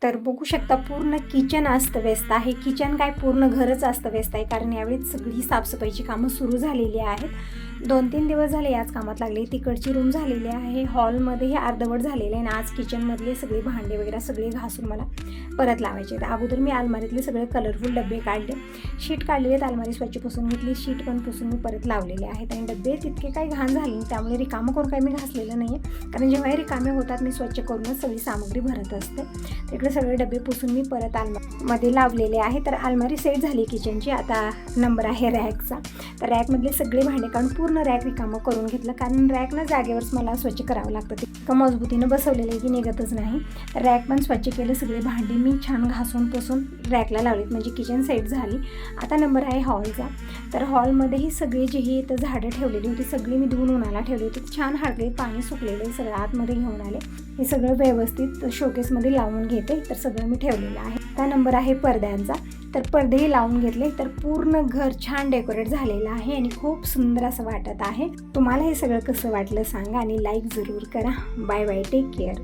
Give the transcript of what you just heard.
तर बघू शकता पूर्ण किचन अस्तव्यस्त आहे. किचन काय पूर्ण घरच अस्तव्यस्त आहे, कारण यावेळी सगळी साफसफाईची कामं सुरू झालेली आहेत. 2-3 दिवस झाले याच कामात लागले. तिकडची रूम झालेली आहे, हॉलमध्येही अर्धवट झालेलं आहे आणि आज किचनमधले सगळे भांडे वगैरे सगळे घासून मला परत लावायचे. तर अगोदर मी अलमारीतले सगळे कलरफुल डबे काढले, शीट काढलेले आहेत, अलमारी स्वच्छ पुसून घेतली, शीट पण पुसून मी परत लावलेले आहेत. आणि डबे तितके काही घाण झाले नाही, त्यामुळे रिकामं करून काही मी घासलेलं नाही आहे, कारण जेव्हाही रिकामे होतात मी स्वच्छ करूनच सगळी सामग्री भरत असते. तिकडे सगळे डबे पुसून मी परत अलमारीमध्ये लावलेले आहे. तर अलमारी सेट झाली किचनची. आता नंबर आहे रॅकचा. तर रॅकमधले सगळे भांडे काढून पूर्ण रॅक रिकामं करून घेतलं, कारण रॅक ना जागेवरच मला स्वच्छ करावं लागतं. ते इतकं मजबूतीनं बसवलेलं आहे की निघतच नाही. रॅक पण स्वच्छ केलं, सगळे भांडे मी छान घासून पुसून रॅकला लावलीत, म्हणजे किचन सेट झाली. आता नंबर आहे हॉलचा. तर हॉलमध्येही सगळे जे ही इथं झाडं ठेवलेली होती सगळी मी धुवून उन्हाला ठेवली होती. छान हळगे पाणी सुकलेले सगळं आतमध्ये घेऊन आले. हे सगळं व्यवस्थित शोकेसमध्ये लावून घेते. तर सगळं मी ठेवलेलं आहे. आता नंबर आहे पडद्यांचा. तर पडदेही लावून घेतले. तर पूर्ण घर छान डेकोरेट झालेलं आहे आणि खूप सुंदर असं वाटत आहे. तुम्हाला हे सगळं कसं वाटलं सांगा आणि लाईक जरूर करा. Bye bye, take care.